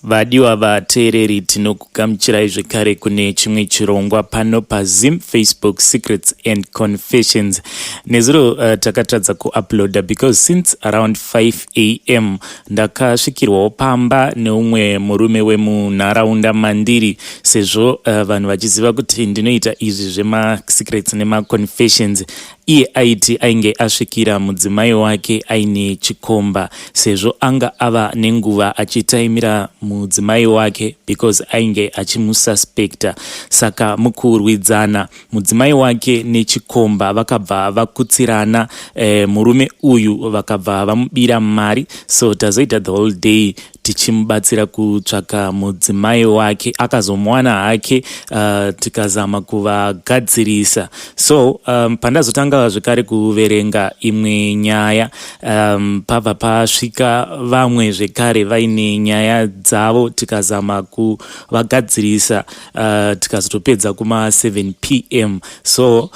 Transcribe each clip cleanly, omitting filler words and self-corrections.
Vadiwa vateereri tinokugamuchirai zvekare kune chimwe chirongwa pano paZim Facebook Secrets and Confessions. Nezuro takatadza kuuploada because since around 5 a.m. ndakasvikirwawo pamba neumwe murume wemunharaunda mandiri sezvo vanhu vachiziva kuti ndinoita izvi zvema-secrets nema-confessions. Iye aiti ainge asvikira mudzimai wake aine chikomba sezvo anga ava nenguva achitaimira mudzimai wake because ainge achimususpekta. Saka mukurwidzana mudzimai wake nechikomba vakabva vakutsirana, murume uyu vakabva vamubira mari. So tazoita the whole day tichimubatsira kutsvaka mudzimai wake. Akazomuwana hake, tikazama kuvagadzirisa. So pandazotanga zvekare kuverenga imwe nyaya, pabva pasvika vamwe zvekare vaine nyaya dzavo, tikazama kuvagadzirisa, tikazotopedza kuma 7 p.m. So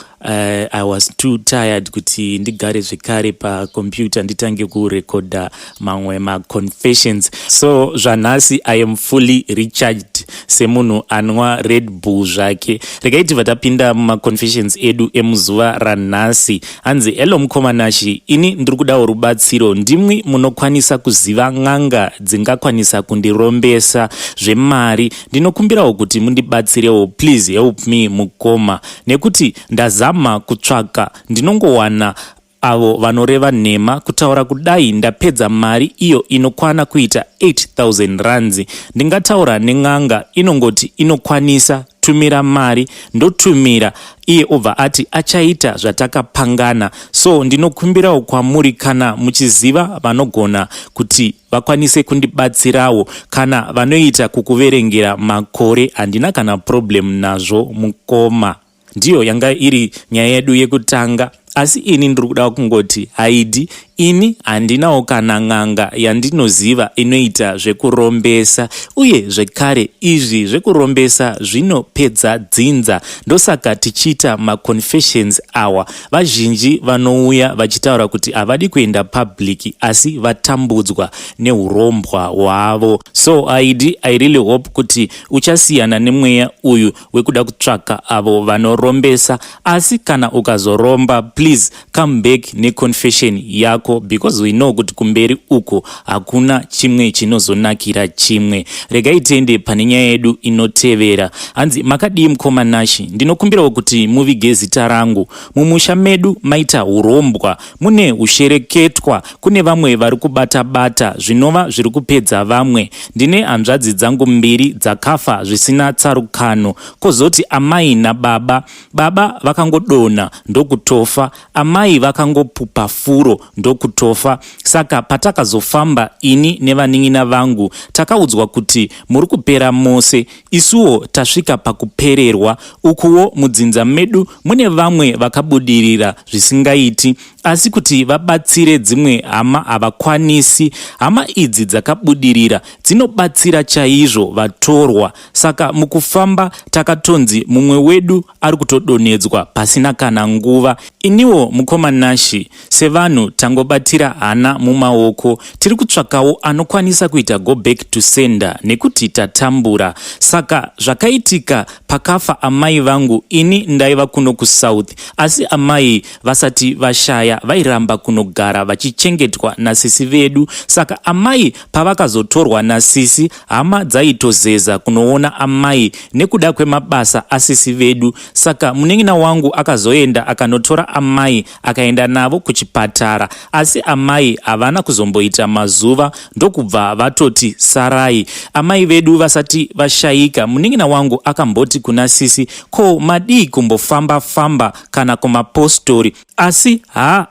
I was too tired kuti ndigare zvekare pakompyuta nditange kurekodha mamwe ma-confessions. So zvanhasi I am fully recharged semunhu anwa Red Bull zvake. Regai tibva tapinda muma-confessions edu emuzuva ranhasi. Hanzi, hello mukomanashi, ini ndiri kudawo rubatsiro. Ndimwi munokwanisa kuziva n'anga dzingakwanisa kundirombesa zvemari. Ndinokumbirawo kuti mundibatsirewo, please help me mukoma. Nekuti ndazama kutsvaka ndinongowana avo vanoreva nhema kutaura kudai ndapedza mari iyo inokwana kuita 8,000 rands. Ndingataura nen'anga inongoti inokwanisa tumira mari, ndotumira iye obva ati achaita zvatakapangana. So ndinokumbirawo kwamuri kana muchiziva vanogona kuti vakwanise kundibatsirawo kana vanoita kukuverengera makore, handina kana problem nazvo mukoma. Ndiyo yanga iri nyaya yedu yekutanga. Asi ini ndiri kuda kungoti haidi, ini handinawo kana n'anga yandinoziva inoita zvekurombesa, uye zvekare izvi zvekurombesa zvinopedza dzinza. Ndosaka tichiita ma-confessions awa. Vazhinji vanouya vachitaura kuti havadi kuenda public asi vatambudzwa neurombwa hwavo. So haidi, I really hope kuti uchasiyana nemweya uyu wekuda kutsvaka avo vanorombesa. Asi kana ukazoromba, please come back neconfession yako, because we know kuti kumberi uko hakuna chimwe chinozonakira chimwe. Regai tiende pane nyaya yedu inotevera. Hanzi, makadii mukomanashi, ndinokumbirawo kuti muvige zita rangu. Mumusha medu maita urombwa, mune ushereketwa, kune vamwe vari kubata-bata zvinova zviri kupedza vamwe. Ndine hanzvadzi dzangu mbiri dzakafa zvisina tsarukano, kozoti amai nababa. Baba vakangodonha ndokutofa, amai vakangopupa furo ndokutofa. Saka patakazofamba ini nevanin'ina vangu takaudzwa kuti muri kupera mose, isuwo tasvika pakupererwa. Ukuwo mudzinza medu mune vamwe vakabudirira zvisingaiti, asi kuti vabatsire dzimwe hama havakwanisi. Hama idzi dzakabudirira dzinobatsira chaizvo vatorwa. Saka mukufamba takatonzi mumwe wedu ari kutodonhedzwa pasina kana nguva. Iniwo mukomanashi, sevanhu tangobatira hana mumaoko, tiri kutsvakawo anokwanisa kuita go back to sender nekuti tatambura. Saka zvakaitika pakafa amai vangu, ini ndaiva kuno kuSouth, asi amai vasati vashaya vairamba kunogara vachichengetwa nasisi vedu. Saka amai pavakazotorwa nasisi, hama dzaitozeza kunoona amai nekuda kwemabasa asisi vedu. Saka munin'ina wangu akazoenda akanotora amai akaenda navo kuchipatara, asi amai havana kuzomboita mazuva ndokubva vatoti sarai. Amai vedu vasati vashayika, munin'ina wangu akamboti kuna sisi, ko madii kumbofamba-famba kana kumapostori? Asi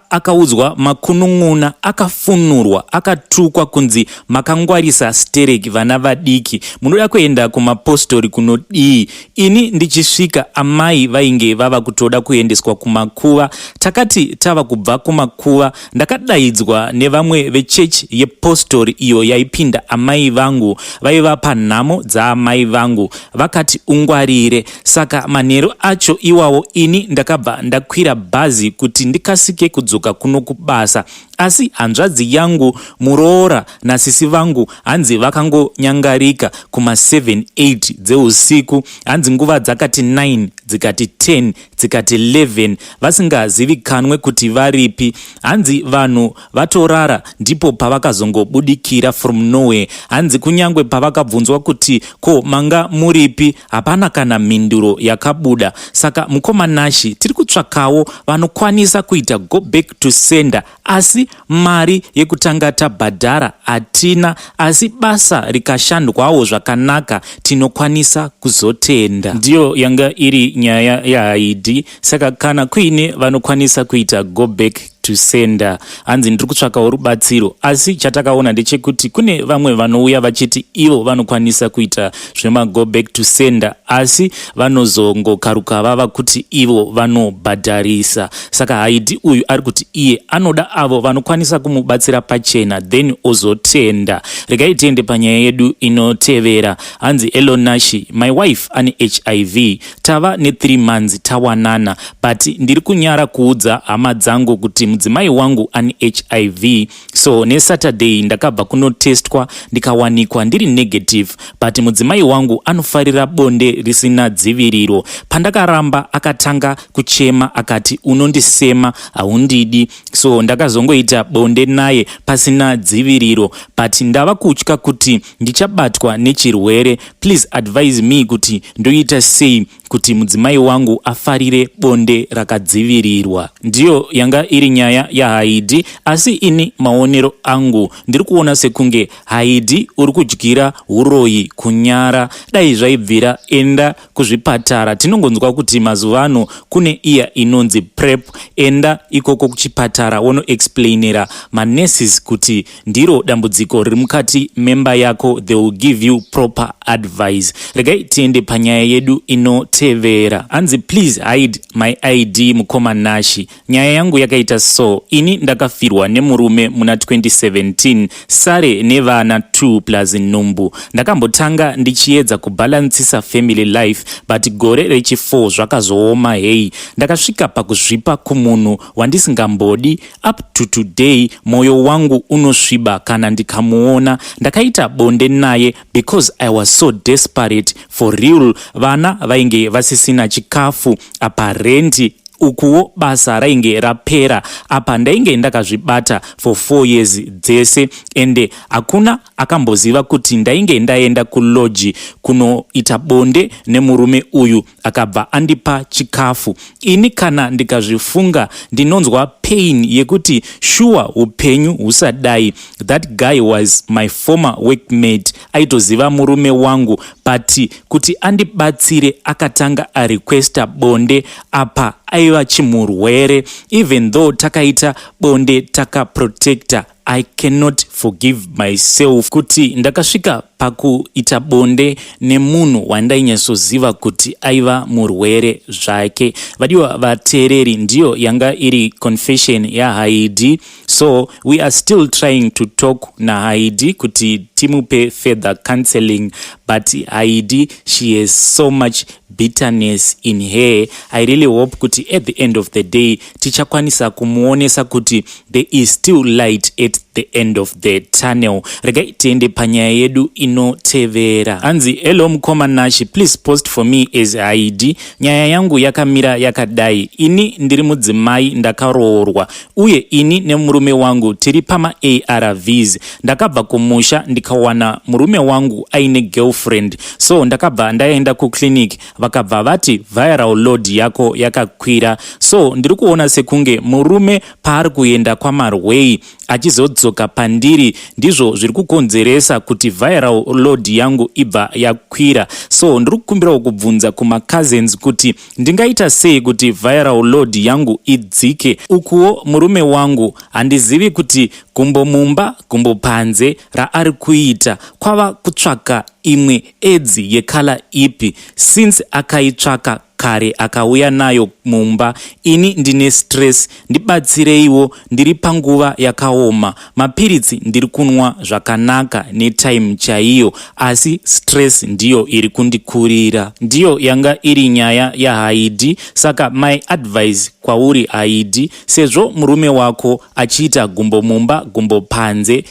akaudzwa makunun'una, akafunurwa, akatukwa kunzi makangwarisa stereki vana vadiki, munoda kuenda kumapostori kunodii? Ini ndichisvika amai vainge vava kutoda kuendeswa kumakuva. Takati tava kubva kumakuva, ndakadaidzwa nevamwe vechechi yepostori iyo yaipinda amai vangu. Vaiva panhamo dzaamai vangu, vakati ungwarire. Saka manheru acho iwawo ini ndakabva ndakwira bhazi kuti ndikasike kudzoka kuno kubasa. asi hanzvadzi yangu muroora nasisi vangu hanzi vakangonyangarika kuma 7-8 dzeusiku, hanzi nguva dzakati 9 dzikati 10 dzikati 11 vasingazivikanwe kuti varipi. Hanzi vanhu vatorara ndipo pavakazongobudikira from nowhere. Hanzi kunyangwe pavakabvunzwa kuti ko manga muripi hapana kana mhinduro yakabuda. Saka mukoma Nashi tiri kutsvakawo vanokwanisa kuita go back to sender, asi mari yekutanga tabhadhara hatina, asi basa rikashandwawo zvakanaka tinokwanisa kuzotenda. Ndiyo yanga iri nyaya yaID. Saka kana kuine vanokwanisa kuita go back to sender, hanzi ndiri kutsvakawo rubatsiro, asi chatakaona ndechekuti kune vamwe vanouya vachiti ivo vanokwanisa kuita zvema go back to sender, asi vanozongokaruka vava kuti ivo vanobhadharisa. Saka haidi uyu ari kuti iye anoda avo vanokwanisa kumubatsira pachena then ozotenda. Regai tiende panyaya yedu inotevera. Hanzi hello Nashi, my wife ane HIV, tava ne3 months tawanana, but ndiri kunyara kuudza hama dzangu kuti mudzimai wangu ane HIV. So neSaturday ndakabva kunotestwa ndikawanikwa ndiri negative, but mudzimai wangu anofarira bonde risina dziviriro. Pandakaramba akatanga kuchema akati unondisema haundidi, so ndakazongoita bonde naye pasina dziviriro, but ndava kutya kuti ndichabatwa nechirwere. Please advise me kuti ndoita sei kuti mudzimai wangu afarire bonde rakadzivirirwa. Ndiyo yanga iri nyaya yaHaidi, asi ini maonero angu ndiri kuona sekunge Haidi uri kudyira uroyi kunyara. Dai zvaibvira enda kuzvipatara. Tinongonzwa kuti mazuvano kune iya inonzi PrEP. Enda ikoko kuchipatara wono explainera manurses kuti ndiro dambudziko riri mukati memba yako, they will give you proper advice. Regai tiende panyaya yedu inotevera. Hanzi please hide my ID mukoma Nashi. Nyaya yangu yakaita so, ini ndakafirwa nemurume muna 2017, sare nevana 2 plus Nhumbu. Ndakambotanga ndichiedza kubalansisa family life, but gore rechi4 zvakazooma hei. Ndakasvika pakuzvipa kumunhu wandisingambodi. Up to today moyo wangu unosviba kana ndikamuona. Ndakaita bonde naye because I was so desperate for real. Vana vainge vasisina chikafu, apa rendi ukuwo basa rainge rapera, apa ndainge ndakazvibata for 4 years dzese, ende hakuna akamboziva kuti ndainge ndaenda kuloji kunoita bonde nemurume uyu akabva andipa chikafu. Ini kana ndikazvifunga ndinonzwa pain yekuti sure upenyu husadai. That guy was my former workmate, aitoziva murume wangu, but kuti andibatsire akatanga arequesta bonde, apa aiva chimurwere. Even though takaita bonde takaprotecta, I cannot forgive myself kuti ndakasvika pakuita bonde nemunhu wandainyasoziva kuti aiva murwere zvake. Vadiwa vateereri, ndiyo yanga iri confession yaHaidi. So we are still trying to talk naHaidi kuti timupe further counseling, but Haidi, she has so much bitterness in her. I really hope kuti at the end of the day tichakwanisa kumuonesa kuti there is still light at the end of the tunnel. Regai tiende panyaya yedu inotevera. Hanzi hello mukoma Nashi, please post for me as Haidi. Nyaya yangu yakamira yakadai. Ini ndiri mudzimai ndakaroorwa, uye ini nemurume wangu tiri pama ARVs. Ndakabva kumusha ndikawana murume wangu aine girlfriend, so ndakabva ndaenda kuclinic vakabva vati viral load yako yakakwira. So ndiri kuona sekunge murume paari kuenda kwamarway achizodzoka pandiri ndizvo zviri kukonzeresa kuti viral load yangu ibva yakwira. So ndiri kukumbirawo kubvunza kuma cousins kuti ndingaita sei kuti viral load yangu idzike. Ukuwo murume wangu handizivi kuti kumbomumba kumbopanze raari kuita kwava kutsvaka imwe edzi yekala ipi. Since akaitsvaka kare akauya nayo mumba, ini ndine stress, ndibatsireiwo, ndiri panguva yakaoma, mapiritsi ndiri kunwa zvakanaka netime chaiyo, asi stress ndiyo iri kundikurira. Ndiyo yanga iri nyaya yaHaidhi. Saka my advice kwauri Haidhi, sezvo murume wako achiita gumbo mumba gumbo panze,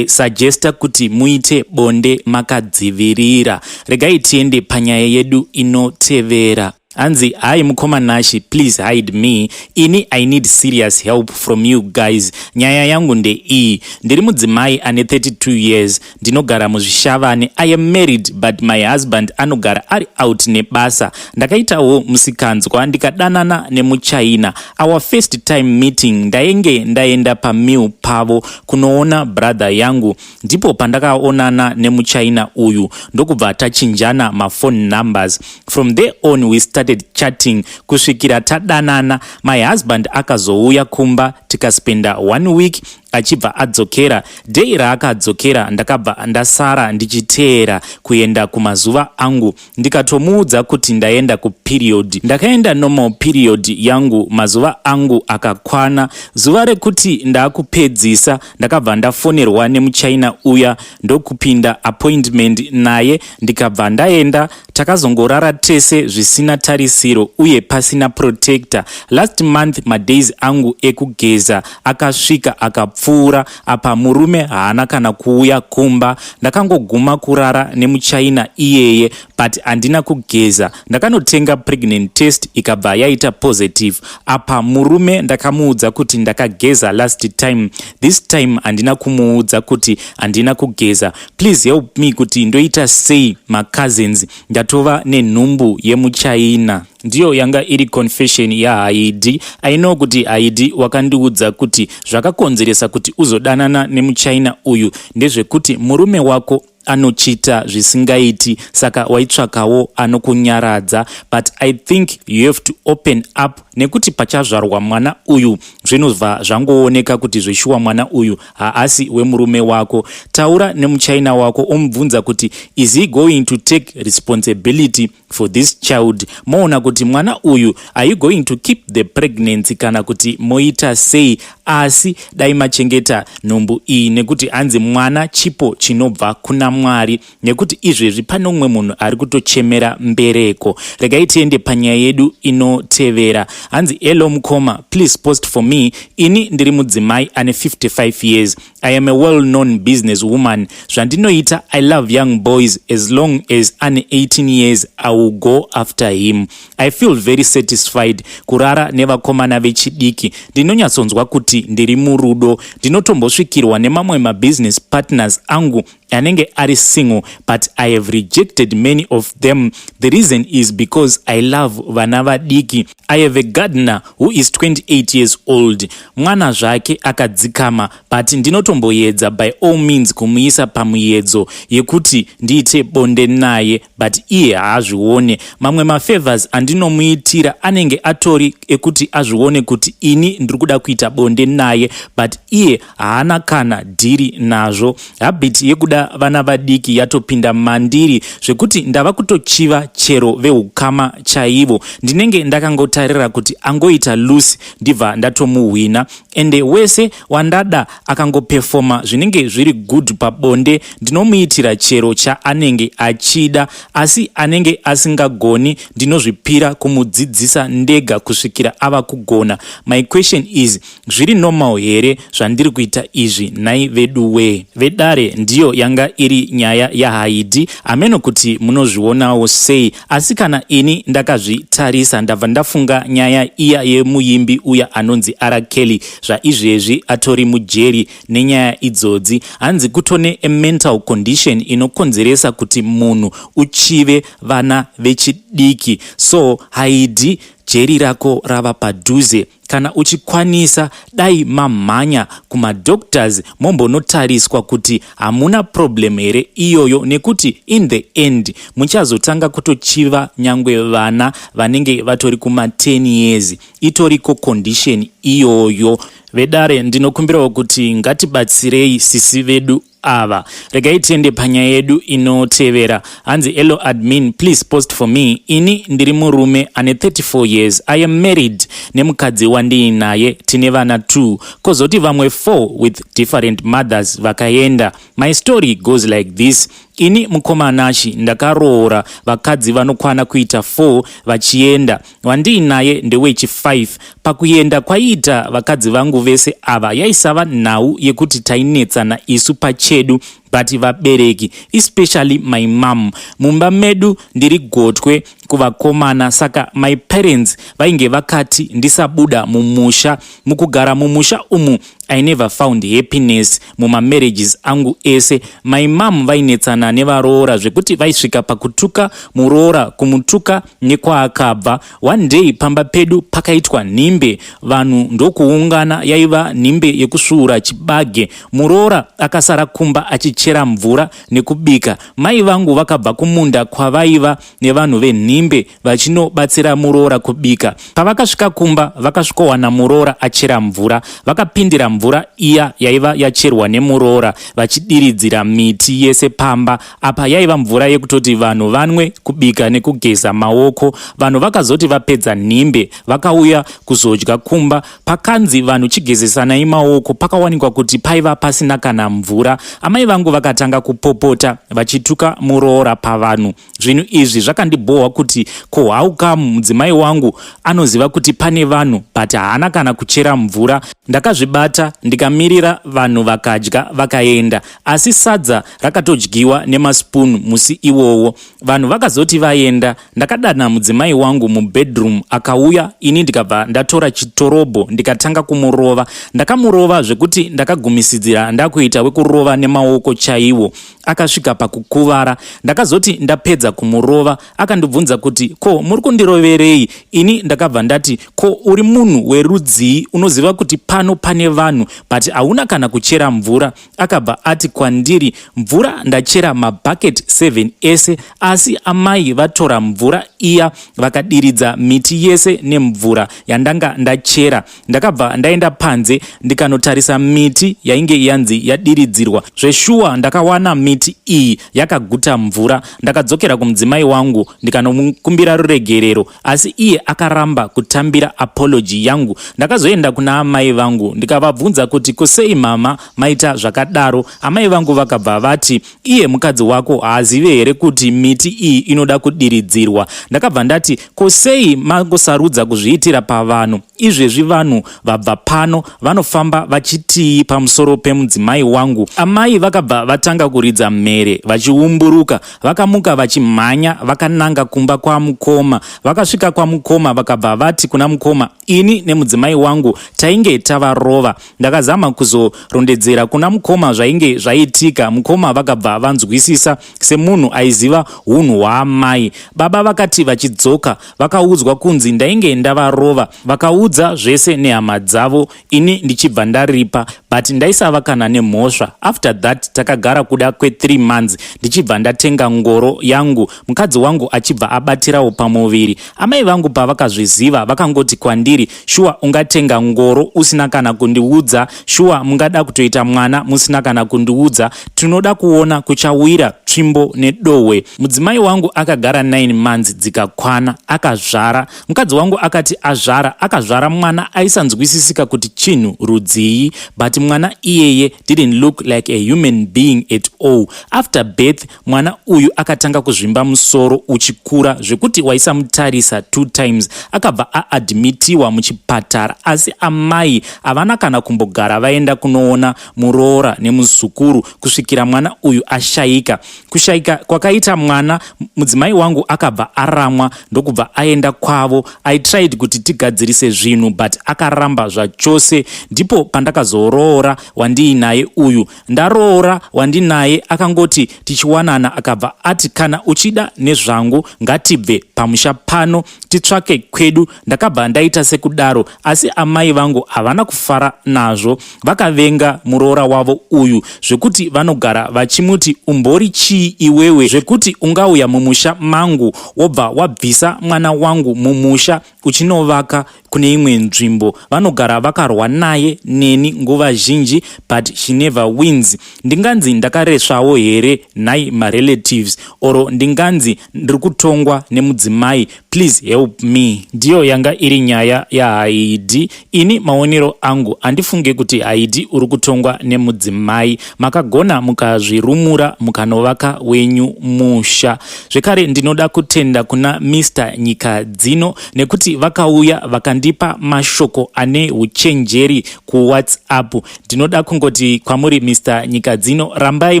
suggesta kuti muite bonde makadzivirira. Regai tiende panyaya yedu inotevera. Anzi, hai mukomanashi, please hide me. Ini I need serious help from you guys. Nyaya yangu nde iyi. Ndiri mudzimai ane 32 years. Ndinogara muzvishavane. I am married but my husband anogara ari out nebasa. Ndakaitawo musikanzwa ndikadanana nemuchaina. Our first time meeting ndaenge ndaenda pamill pavo kunoona brother yangu. Ndipo pandakaonana nemuchaina uyu. Ndokubva tachinjana ma phone numbers. From there on we started chatting kusvikira tadanana. My husband akazouya kumba tikaspenda 1 week achibva adzokera. Day raakadzokera ndakabva ndasara ndichiteera kuenda kumazuva angu. Ndikatomuudza kuti ndaenda kuperiod. Ndakaenda normal period yangu, mazuva angu akakwana. Zuva rekuti ndaakupedzisa ndakabva ndafonerwa nemuchaina uya ndokupinda appointment naye. Ndikabva ndaenda, takazongorara tese zvisina tarisiro uye pasina protector. Last month madays angu ekugeza akasvika akapfuura. Apa murume haana kana kuuya kumba. Ndakangoguma kurara nemuchaina iyeye but handina kugeza. Ndakanotenga pregnant test ikabva yaita positive. Apa murume ndakamuudza kuti ndakageza last time. This time handina kumuudza kuti handina kugeza. Please help me kuti ndoita sei macousins. Ndatova nenhumbu yemuchaina. Ndiyo yanga iri confession yaHaidhi. I know kuti Haidhi wakandiudza kuti zvakakonzeresa kuti uzodanana nemuchaina uyu ndezvekuti murume wako anochita zvisingaiti, saka waitsvakawo anokunyaradza. But I think you have to open up, nekuti pachazvarwa mwana uyu zvinobva zvangooneka kuti zveshuwa mwana uyu haasi wemurume wako. Taura nemuchaina wako umubvunza kuti is he going to take responsibility for this child. Moona kuti mwana uyu are you going to keep the pregnancy kana kuti moita sei. Asi dai machengeta nhumbu iyi, nekuti hanzi mwana chipo chinobva kuna Mwari, nekuti izvezvi pane umwe munhu ari kutochemera mbereko. Regai tiende panyaya yedu inotevera. Hanzi hello mukoma, please post for me. Ini ndiri mudzimai ane 55 years. I am a well-known business woman. Zvandinoita, I love young boys. As long as ane 18 years, I will go after him. I feel very satisfied kurara nevakomana vechidiki. Ndinonyatsonzwa kuti ndiri murudo. Ndinotombosvikirwa nemamwe mabusiness partners angu anenge ari single, but I have rejected many of them. The reason is because I love vana vadiki. I have a gardener who is 28 years old. Mwana zvake akadzikama, but ndinotomboedza by all means kumuisa pamuedzo yekuti ndiite bonde naye, but iye haazvione. Mamwe mafavors andinomuitira anenge atori ekuti azvione kuti ini ndiri kuda kuita bonde naye, but iye haana kana dhiri nazvo. Habit yekuda vana vadiki yatopinda mandiri zvekuti ndava kutochiva chero veukama chaivo. Ndinenge ndakangotarira kuti angoita loose ndibva ndatomuhwina, ende wese wandada akangopefoma zvinenge zviri good pabonde ndinomuitira chero chaanenge achida, asi anenge asingagoni ndinozvipira kumudzidzisa ndega kusvikira ava kugona. My question is, zviri normal here zvandiri kuita izvi nai veduwe? Vedare ndiyo yanga iri nyaya yaHaidhi. Ameno kuti munozvionawo sei, asi kana ini ndakazvitarisa ndabva ndafunga nyaya iya yemuimbi uya anonzi Kelly zvaizvezvi atori mujeri nenyaya idzodzi. Hanzi kutone a mental condition inokonzeresa kuti munhu uchive vana vechidiki. So Haidhi, jeri rako rava padhuze. Kana uchikwanisa dai mamhanya kumadoctors mombonotariswa kuti hamuna problem here iyoyo, nekuti in the end muchazotanga kutochiva nyangwe vana vanenge vatori kuma 10 years. Itoriko condition iyoyo. Vedare ndinokumbirawo kuti ngatibatsirei sisi vedu ava. Regai tiende panyaya yedu inotevera. Hanzi hello admin, please post for me. Ini ndiri murume ane 34 years. I am married nemukadzi wandini naye tine vana 2 kozoti vamwe 4 with different mothers vakaenda. My story goes like this. Ini mukomanashi ndakaroora vakadzi vanokwana kuita 4 vachienda. Wandini naye ndewechi 5. Pakuenda kwaita vakadzi vangu vese ava yaisava nhau yekuti tainetsana isu pachedu but vabereki, especially my mom. Mumba medu ndiri gotwe kuvakomana, saka my parents vainge vakati ndisabuda mumusha. Mukugara mumusha umu I never found happiness muma marriages angu ese. My mom vainetsana nevaroora zvekuti vaisvika pakutuka muroora kumutuka nekwaakabva. One day pamba pedu pakaitwa nhimbe, vanhu ndokuungana, yaiva nhimbe yekusvuura chibage. Muroora akasara kumba achichera mvura nekubika. Mai vangu vakabva kumunda kwavaiva nevanhu venhimbe vachinobatsira muroora kubika. Pavakasvika kumba vakasvikowana muroora achera mvura, vakapindira mvura iya yaiva yacherwa nemuroora vachidiridzira miti yese pamba. Apa yaiva mvura yekutoti vanhu vanwe, kubika nekugeza maoko. Vanhu vakazoti vapedza nhimbe vakauya kuzodya kumba. Pakanzi vanhu chigezesanai maoko, pakawanikwa kuti paiva pasina kana mvura. Amai vangu vakatanga kupopota vachituka muroora pavanhu. Zvinhu izvi zvakandibhohwa kuti ko how come mudzimai wangu anoziva kuti pane vanhu but haana kana kuchera mvura. Ndakazvibata ndikamirira vanhu vakadya vakaenda, asi sadza rakatodyiwa nemaspoon musi iwowo. Vanhu vakazoti vaenda, ndakadana mudzimai wangu mubedroom akauya. Ini ndikabva ndatora chitorobho ndikatanga kumurova. Ndakamurova zvekuti ndakagumisidzira ndakuita wekurova nemaoko chaiwo. Akasvika pakukuvara. Ndakazoti ndapedza kumurova akandibvunza kuti ko muri kundiroverei? Ini ndakabva ndati ko uri munhu werudzii unoziva kuti pano pane vanhu but hauna kana kuchera mvura? Akabva ati kwandiri, mvura ndachera mabhaketi 7 ese, asi amai vatora mvura iya vakadiridza miti yese nemvura yandanga ndachera. Ndakabva ndaenda panze ndikanotarisa miti yainge yanzi yadiridzirwa. Zveshuwa ndakawana miti iyi yakaguta mvura. Ndakadzokera kumudzimai wangu ndikanomukumbira ruregerero, asi iye akaramba kutambira apology yangu. Ndakazoenda kuna amai vangu ndikavabvunza kuti kusei mama maita zvakadaro. Amai vangu vakabva vati iye mukadzi wako haazive here kuti miti iyi inoda kudiridzirwa. Ndakabva ndati kusei mangosarudza kuzviitira pavanhu? Izvezvi vanhu vabva pano vanofamba vachitii pamusoro pemudzimai wangu? Amai vakabva vatanga kuridza mhere vachiumburuka. Vakamuka vachimhanya vakananga kumba kwamukoma. Vakasvika kwamukoma vakabva vati kuna mukoma, ini nemudzimai wangu tainge tavarova. Ndakazama kuzorondedzera kuna mukoma zvainge zvaitika. Mukoma vakabva vanzwisisa semunhu aiziva unhu hwaamai. Baba vakati vachidzoka vakaudzwa kunzi ndainge ndavarova. Vakaudza zvese nehama dzavo, ini ndichibva ndaripa but ndaisava kana nemhosva. After that takagara kuda kwe3 months ndichibva ndatenga ngoro yangu, mukadzi wangu achibva abatirawo pamuviri. Amai vangu pavakazviziva vakangoti kwandiri, shuwa ungatenga ngoro usina kana kundiudza? Shuwa mungada kutoita mwana musina kana kundiudza? Tinoda kuona kuchawira tsvimbo nedohwe. Mudzimai wangu akagara 9 months dzikakwana akazvara. Mukadzi wangu akati akazvara mwana aisanzwisisika kuti chinhu rudzii, but mwana iyeye didn't look like a human being at all. After birth mwana uyu akatanga kuzvimba musoro uchikura zvekuti waisamutarisa 2 times. Akabva aadmitiwa muchipatara, asi amai havana kana kumbogara vaenda kunoona muroora nemuzukuru kusvikira mwana uyu ashayika. Kushayika kwakaita mwana, mudzimai wangu akabva aramwa ndokubva aenda kwavo. I tried kuti tigadzirise zvinhu but akaramba zvachose. Ndipo pandakazoroora wandini naye uyu. Ndaroora wandini naye akangoti tichiwanana akabva ati kana uchida nezvangu ngatibve pamusha pano titsvake kwedu. Ndakabva ndaita sekudaro, asi amai vangu havana kufara nazvo. Vakavenga muroora wavo uyu zvekuti vanogara vachimuti umbori chii iwewe zvekuti ungauya mumusha mangu wobva wabvisa mwana wangu mumusha uchinovaka kune imwe nzvimbo vanogara vakarwa naye neni nguva zhinji, but she never wins. Ndinganzi ndakaresvawo here nhai marelatives, oro ndinganzi ndiri kutongwa nemudzimai, please help me. Ndiyo yanga iri nyaya yaHaidhi. Ini maonero angu andifunge kuti Haidhi uri kutongwa nemudzimai, makagona mukazvirumura mukanovaka wenyu musha. Zvekare ndinoda kutenda kuna Mr. Nyika dzino nekuti vakauya vakandipa mashoko ane uchenjeri kuWhatsApp. Ndinoda kungoti kwamuri Mr. Nyika dzino, rambai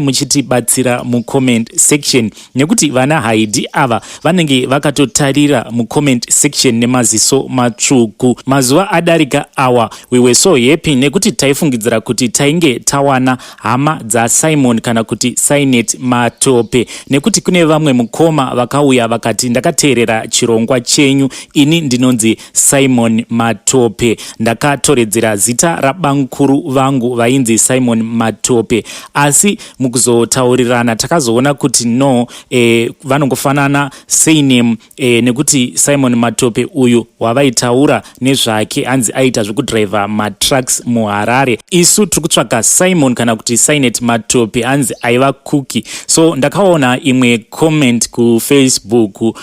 muchitibatsira mucomment section, nekuti vana Haidhi ava vanenge vakatotarira mucomment section nemaziso matsvuku. Mazuva adarika awa we were so happy nekuti taifungidzira kuti tainge tawana hama dzaSimon kana kuti Signet Matope, nekuti kune vamwe mukoma vakauya vakati ndakateerera chirongwa chenyu, ini ndinonzi Simon Matope. Ndakatoredzera zita rabankuru vangu vainzi Simon Matope, asi mukuzotaurirana takazoona kuti no, vanongofanana surname, nekuti Simon Matope uyu wavaitaura nezvake anzi aita zvekudriver matrucks muHarare. Isu tiri kutsvaga Simon kana kuti Signet Matope anzi aiva Cookie. So ndakaona imwe comment kuFacebook,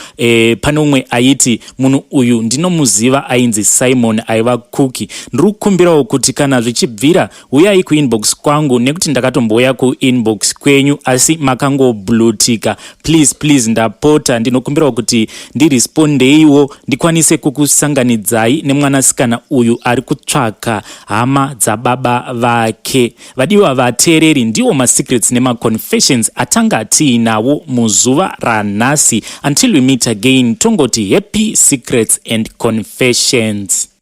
pane umwe aiti munhu uyu ndinomuziva ainzi Simon aiva Cookie. Ndiri kukumbirawo kuti kana zvichibvira uyai kuinbox kwangu, nekuti ndakatomboya kuinbox kwenyu asi makangoblutika. Please ndapota ndinokumbirawo kuti ndirespondeiwo ndikwanise kukusanganidzai nemwanasikana uyu ari kutsvaka hama dzababa vake. Vadiwa vateereri, ndiwo masecrets nemaconfessions atanga tiinawo muzuva ranhasi. Until we meet again, tongoti happy secrets and confessions.